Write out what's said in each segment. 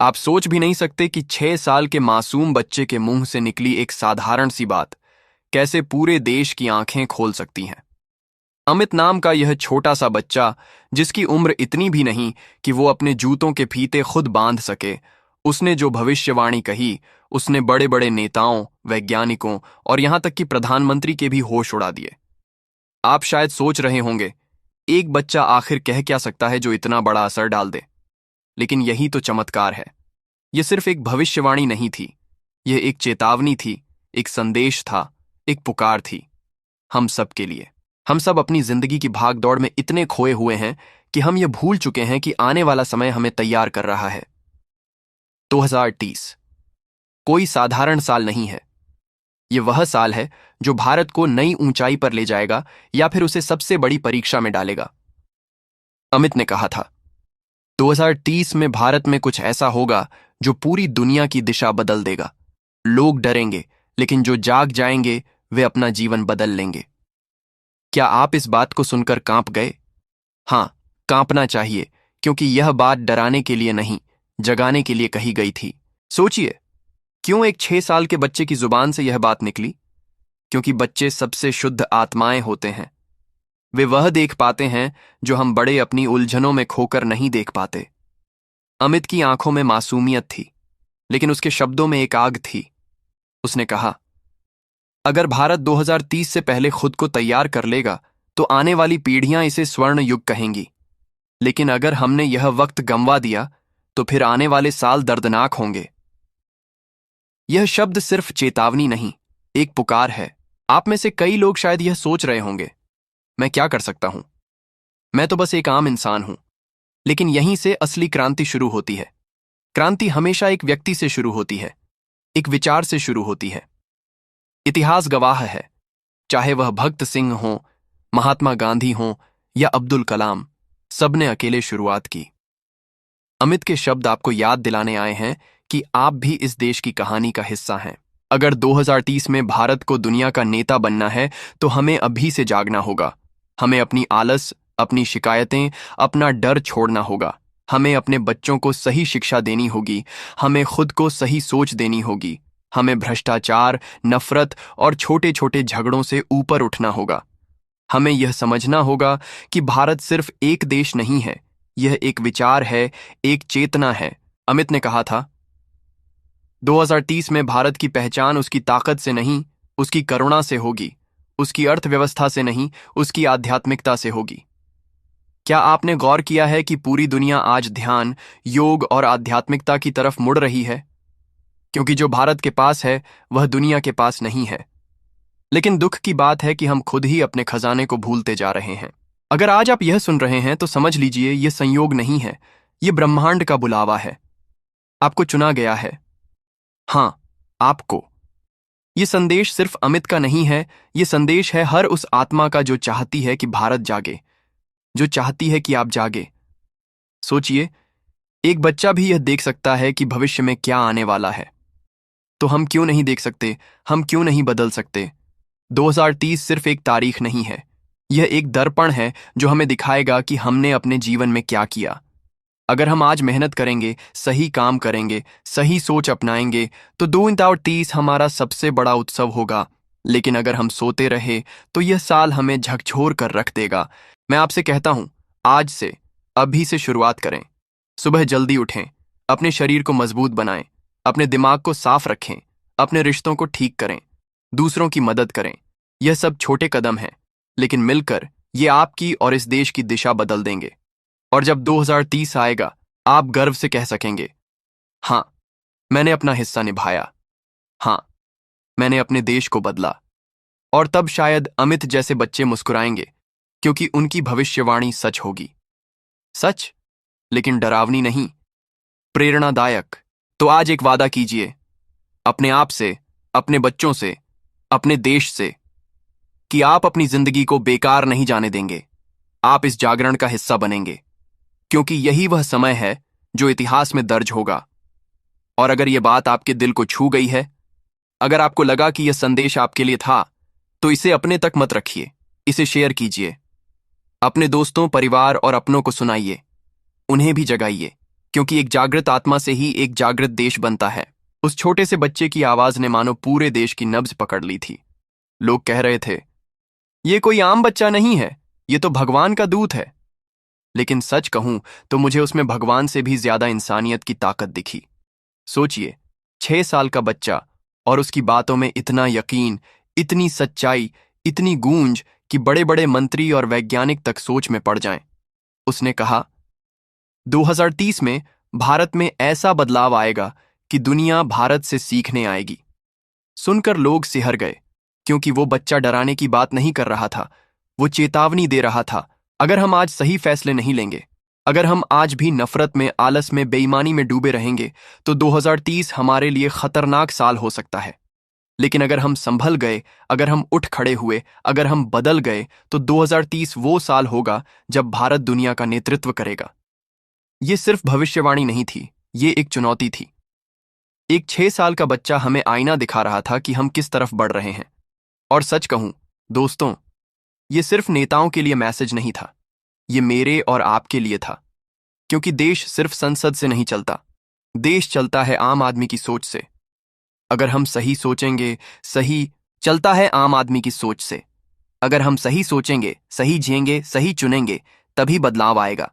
आप सोच भी नहीं सकते कि 6 साल के मासूम बच्चे के मुंह से निकली एक साधारण सी बात कैसे पूरे देश की आंखें खोल सकती हैं। अमित नाम का यह छोटा सा बच्चा, जिसकी उम्र इतनी भी नहीं कि वो अपने जूतों के फीते खुद बांध सके, उसने जो भविष्यवाणी कही उसने बड़े बड़े नेताओं, वैज्ञानिकों और यहां तक कि प्रधानमंत्री के भी होश उड़ा दिए। आप शायद सोच रहे होंगे, एक बच्चा आखिर कह क्या सकता है जो इतना बड़ा असर डाल दे। लेकिन यही तो चमत्कार है। यह सिर्फ एक भविष्यवाणी नहीं थी, यह एक चेतावनी थी, एक संदेश था, एक पुकार थी। हम सब के लिए। हम सब अपनी जिंदगी की भागदौड़ में इतने खोए हुए हैं कि हम ये भूल चुके हैं कि आने वाला समय हमें तैयार कर रहा है। 2030 कोई साधारण साल नहीं है। यह वह साल है जो भारत को नई ऊंचाई पर ले जाएगा या फिर उसे सबसे बड़ी परीक्षा में डालेगा। अमित ने कहा था, 2030 में भारत में कुछ ऐसा होगा जो पूरी दुनिया की दिशा बदल देगा। लोग डरेंगे, लेकिन जो जाग जाएंगे वे अपना जीवन बदल लेंगे। क्या आप इस बात को सुनकर कांप गए? हाँ, कांपना चाहिए, क्योंकि यह बात डराने के लिए नहीं, जगाने के लिए कही गई थी। सोचिए, क्यों एक 6 साल के बच्चे की जुबान से यह बात निकली? क्योंकि बच्चे सबसे शुद्ध आत्माएं होते हैं। वे वह देख पाते हैं जो हम बड़े अपनी उलझनों में खोकर नहीं देख पाते। अमित की आंखों में मासूमियत थी, लेकिन उसके शब्दों में एक आग थी। उसने कहा, अगर भारत 2030 से पहले खुद को तैयार कर लेगा तो आने वाली पीढ़ियां इसे स्वर्ण युग कहेंगी। लेकिन अगर हमने यह वक्त गंवा दिया तो फिर आने वाले साल दर्दनाक होंगे। यह शब्द सिर्फ चेतावनी नहीं, एक पुकार है। आप में से कई लोग शायद यह सोच रहे होंगे, मैं क्या कर सकता हूं? मैं तो बस एक आम इंसान हूं। लेकिन यहीं से असली क्रांति शुरू होती है। क्रांति हमेशा एक व्यक्ति से शुरू होती है, एक विचार से शुरू होती है। इतिहास गवाह है, चाहे वह भगत सिंह हो, महात्मा गांधी हो या अब्दुल कलाम, सबने अकेले शुरुआत की। अमित के शब्द आपको याद दिलाने आए हैं कि आप भी इस देश की कहानी का हिस्सा हैं। अगर 2030 में भारत को दुनिया का नेता बनना है तो हमें अभी से जागना होगा। हमें अपनी आलस, अपनी शिकायतें, अपना डर छोड़ना होगा। हमें अपने बच्चों को सही शिक्षा देनी होगी। हमें खुद को सही सोच देनी होगी। हमें भ्रष्टाचार, नफरत और छोटे छोटे झगड़ों से ऊपर उठना होगा। हमें यह समझना होगा कि भारत सिर्फ एक देश नहीं है, यह एक विचार है, एक चेतना है। अमित ने कहा था, 2030 में भारत की पहचान उसकी ताकत से नहीं, उसकी करुणा से होगी। उसकी अर्थव्यवस्था से नहीं, उसकी आध्यात्मिकता से होगी। क्या आपने गौर किया है कि पूरी दुनिया आज ध्यान, योग और आध्यात्मिकता की तरफ मुड़ रही है? क्योंकि जो भारत के पास है वह दुनिया के पास नहीं है। लेकिन दुख की बात है कि हम खुद ही अपने खजाने को भूलते जा रहे हैं। अगर आज आप यह सुन रहे हैं तो समझ लीजिए, यह संयोग नहीं है, यह ब्रह्मांड का बुलावा है। आपको चुना गया है। हां, आपको। यह संदेश सिर्फ अमित का नहीं है, यह संदेश है हर उस आत्मा का जो चाहती है कि भारत जागे, जो चाहती है कि आप जागे। सोचिए, एक बच्चा भी यह देख सकता है कि भविष्य में क्या आने वाला है। तो हम क्यों नहीं देख सकते? हम क्यों नहीं बदल सकते? 2030 सिर्फ एक तारीख नहीं है, यह एक दर्पण है जो हमें दिखाएगा कि हमने अपने जीवन में क्या किया। अगर हम आज मेहनत करेंगे, सही काम करेंगे, सही सोच अपनाएंगे, तो 2030 हमारा सबसे बड़ा उत्सव होगा। लेकिन अगर हम सोते रहे तो यह साल हमें झकझोर कर रख देगा। मैं आपसे कहता हूं, आज से, अभी से शुरुआत करें। सुबह जल्दी उठें, अपने शरीर को मजबूत बनाएं, अपने दिमाग को साफ रखें, अपने रिश्तों को ठीक करें, दूसरों की मदद करें। यह सब छोटे कदम हैं, लेकिन मिलकर ये आपकी और इस देश की दिशा बदल देंगे। और जब 2030 आएगा, आप गर्व से कह सकेंगे, हां, मैंने अपना हिस्सा निभाया। हां, मैंने अपने देश को बदला। और तब शायद अमित जैसे बच्चे मुस्कुराएंगे, क्योंकि उनकी भविष्यवाणी सच होगी। सच, लेकिन डरावनी नहीं, प्रेरणादायक। तो आज एक वादा कीजिए, अपने आप से, अपने बच्चों से, अपने देश से, कि आप अपनी जिंदगी को बेकार नहीं जाने देंगे। आप इस जागरण का हिस्सा बनेंगे, क्योंकि यही वह समय है जो इतिहास में दर्ज होगा। और अगर यह बात आपके दिल को छू गई है, अगर आपको लगा कि यह संदेश आपके लिए था, तो इसे अपने तक मत रखिए, इसे शेयर कीजिए। अपने दोस्तों, परिवार और अपनों को सुनाइए, उन्हें भी जगाइए। क्योंकि एक जागृत आत्मा से ही एक जागृत देश बनता है। उस छोटे से बच्चे की आवाज ने मानो पूरे देश की नब्ज पकड़ ली थी। लोग कह रहे थे, ये कोई आम बच्चा नहीं है, ये तो भगवान का दूत है। लेकिन सच कहूं तो मुझे उसमें भगवान से भी ज्यादा इंसानियत की ताकत दिखी। सोचिए, 6 साल का बच्चा और उसकी बातों में इतना यकीन, इतनी सच्चाई, इतनी गूंज कि बड़े बड़े मंत्री और वैज्ञानिक तक सोच में पड़ जाएं। उसने कहा, 2030 में भारत में ऐसा बदलाव आएगा कि दुनिया भारत से सीखने आएगी। सुनकर लोग सिहर गए, क्योंकि वो बच्चा डराने की बात नहीं कर रहा था, वो चेतावनी दे रहा था। अगर हम आज सही फैसले नहीं लेंगे, अगर हम आज भी नफरत में, आलस में, बेईमानी में डूबे रहेंगे, तो 2030 हमारे लिए खतरनाक साल हो सकता है। लेकिन अगर हम संभल गए, अगर हम उठ खड़े हुए, अगर हम बदल गए, तो 2030 वो साल होगा जब भारत दुनिया का नेतृत्व करेगा। ये सिर्फ भविष्यवाणी नहीं थी, ये एक चुनौती थी। एक 6 साल का बच्चा हमें आईना दिखा रहा था कि हम किस तरफ बढ़ रहे हैं। और सच कहूं दोस्तों, ये सिर्फ नेताओं के लिए मैसेज नहीं था, ये मेरे और आपके लिए था। क्योंकि देश सिर्फ संसद से नहीं चलता, देश चलता है आम आदमी की सोच से। अगर हम सही सोचेंगे, सही चलता है आम आदमी की सोच से। अगर हम सही सोचेंगे, सही जिएंगे, सही चुनेंगे, तभी बदलाव आएगा।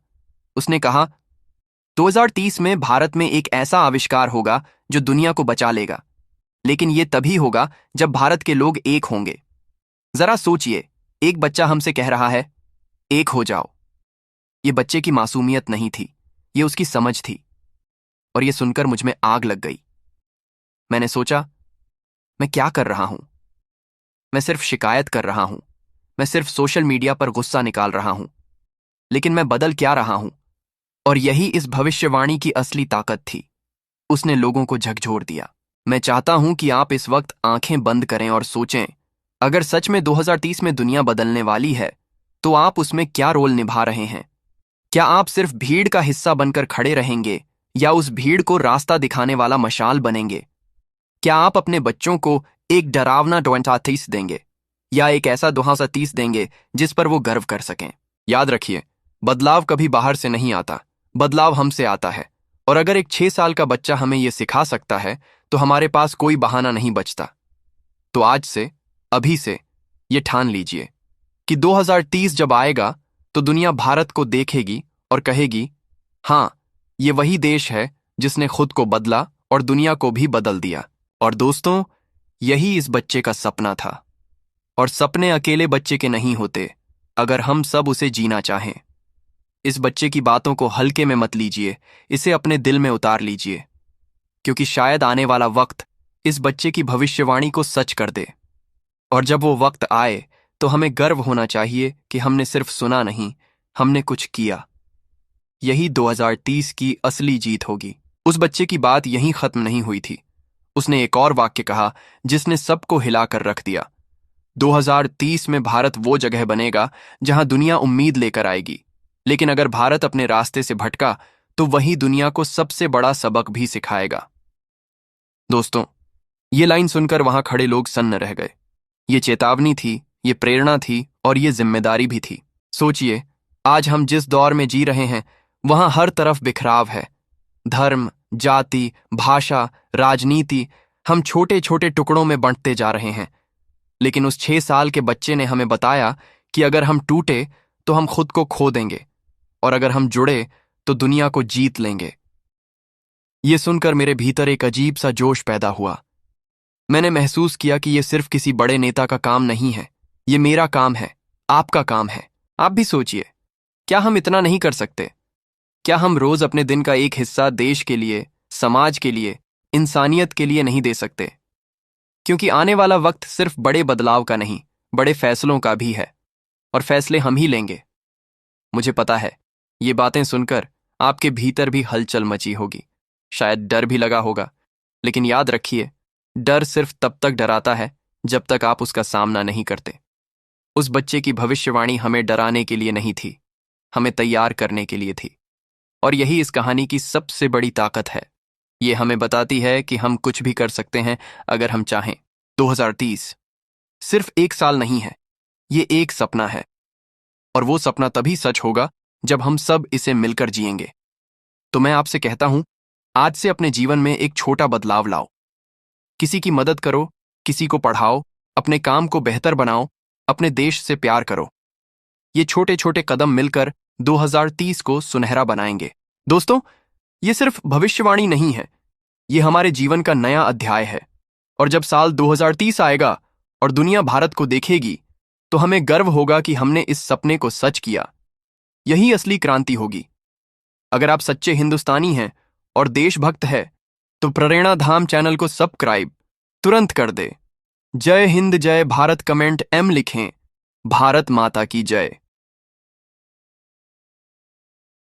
उसने कहा, 2030 में भारत में एक ऐसा आविष्कार होगा जो दुनिया को बचा लेगा। लेकिन यह तभी होगा जब भारत के लोग एक होंगे। जरा सोचिए, एक बच्चा हमसे कह रहा है, एक हो जाओ। ये बच्चे की मासूमियत नहीं थी, ये उसकी समझ थी। और ये सुनकर मुझ में आग लग गई। मैंने सोचा, मैं क्या कर रहा हूं? मैं सिर्फ शिकायत कर रहा हूं, मैं सिर्फ सोशल मीडिया पर गुस्सा निकाल रहा हूं। लेकिन मैं बदल क्या रहा हूं? और यही इस भविष्यवाणी की असली ताकत थी। उसने लोगों को झकझोर दिया। मैं चाहता हूं कि आप इस वक्त आंखें बंद करें और सोचें, अगर सच में 2030 में दुनिया बदलने वाली है, तो आप उसमें क्या रोल निभा रहे हैं? क्या आप सिर्फ भीड़ का हिस्सा बनकर खड़े रहेंगे, या उस भीड़ को रास्ता दिखाने वाला मशाल बनेंगे? क्या आप अपने बच्चों को एक डरावना 2030 देंगे, या एक ऐसा 2030 देंगे जिस पर वो गर्व कर सकें? याद रखिए, बदलाव कभी बाहर से नहीं आता, बदलाव हमसे आता है। और अगर एक 6 साल का बच्चा हमें यह सिखा सकता है, तो हमारे पास कोई बहाना नहीं बचता। तो आज से, अभी से, ये ठान लीजिए कि 2030 जब आएगा, तो दुनिया भारत को देखेगी और कहेगी, हाँ, ये वही देश है जिसने खुद को बदला और दुनिया को भी बदल दिया। और दोस्तों, यही इस बच्चे का सपना था। और सपने अकेले बच्चे के नहीं होते, अगर हम सब उसे जीना चाहें। इस बच्चे की बातों को हल्के में मत लीजिए, इसे अपने दिल में उतार लीजिए, क्योंकि शायद आने वाला वक्त इस बच्चे की भविष्यवाणी को सच कर दे। और जब वो वक्त आए, तो हमें गर्व होना चाहिए कि हमने सिर्फ सुना नहीं, हमने कुछ किया। यही 2030 की असली जीत होगी। उस बच्चे की बात यहीं खत्म नहीं हुई थी। उसने एक और वाक्य कहा जिसने सबको हिलाकर रख दिया। 2030 में भारत वो जगह बनेगा जहां दुनिया उम्मीद लेकर आएगी। लेकिन अगर भारत अपने रास्ते से भटका, तो वही दुनिया को सबसे बड़ा सबक भी सिखाएगा। दोस्तों, ये लाइन सुनकर वहां खड़े लोग सन्न रह गए। ये चेतावनी थी, ये प्रेरणा थी, और ये जिम्मेदारी भी थी। सोचिए, आज हम जिस दौर में जी रहे हैं, वहां हर तरफ बिखराव है। धर्म, जाति, भाषा, राजनीति, हम छोटे छोटे टुकड़ों में बंटते जा रहे हैं। लेकिन उस 6 साल के बच्चे ने हमें बताया कि अगर हम टूटे, तो हम खुद को खो देंगे, और अगर हम जुड़े, तो दुनिया को जीत लेंगे। ये सुनकर मेरे भीतर एक अजीब सा जोश पैदा हुआ। मैंने महसूस किया कि यह सिर्फ किसी बड़े नेता का काम नहीं है, ये मेरा काम है, आपका काम है। आप भी सोचिए, क्या हम इतना नहीं कर सकते? क्या हम रोज अपने दिन का एक हिस्सा देश के लिए, समाज के लिए, इंसानियत के लिए नहीं दे सकते? क्योंकि आने वाला वक्त सिर्फ बड़े बदलाव का नहीं, बड़े फैसलों का भी है, और फैसले हम ही लेंगे। मुझे पता है, ये बातें सुनकर आपके भीतर भी हलचल मची होगी, शायद डर भी लगा होगा। लेकिन याद रखिए, डर सिर्फ तब तक डराता है जब तक आप उसका सामना नहीं करते। उस बच्चे की भविष्यवाणी हमें डराने के लिए नहीं थी, हमें तैयार करने के लिए थी। और यही इस कहानी की सबसे बड़ी ताकत है। ये हमें बताती है कि हम कुछ भी कर सकते हैं अगर हम चाहें। 2030 सिर्फ एक साल नहीं है, ये एक सपना है। और वो सपना तभी सच होगा जब हम सब इसे मिलकर जिएंगे। तो मैं आपसे कहता हूं, आज से अपने जीवन में एक छोटा बदलाव लाओ। किसी की मदद करो, किसी को पढ़ाओ, अपने काम को बेहतर बनाओ, अपने देश से प्यार करो। ये छोटे छोटे कदम मिलकर 2030 को सुनहरा बनाएंगे। दोस्तों, ये सिर्फ भविष्यवाणी नहीं है, ये हमारे जीवन का नया अध्याय है। और जब साल 2030 आएगा और दुनिया भारत को देखेगी, तो हमें गर्व होगा कि हमने इस सपने को सच किया। यही असली क्रांति होगी। अगर आप सच्चे हिंदुस्तानी हैं और देशभक्त है, तो प्रेरणा धाम चैनल को सब्सक्राइब तुरंत कर दे। जय हिंद, जय भारत कमेंट M लिखें। भारत माता की जय।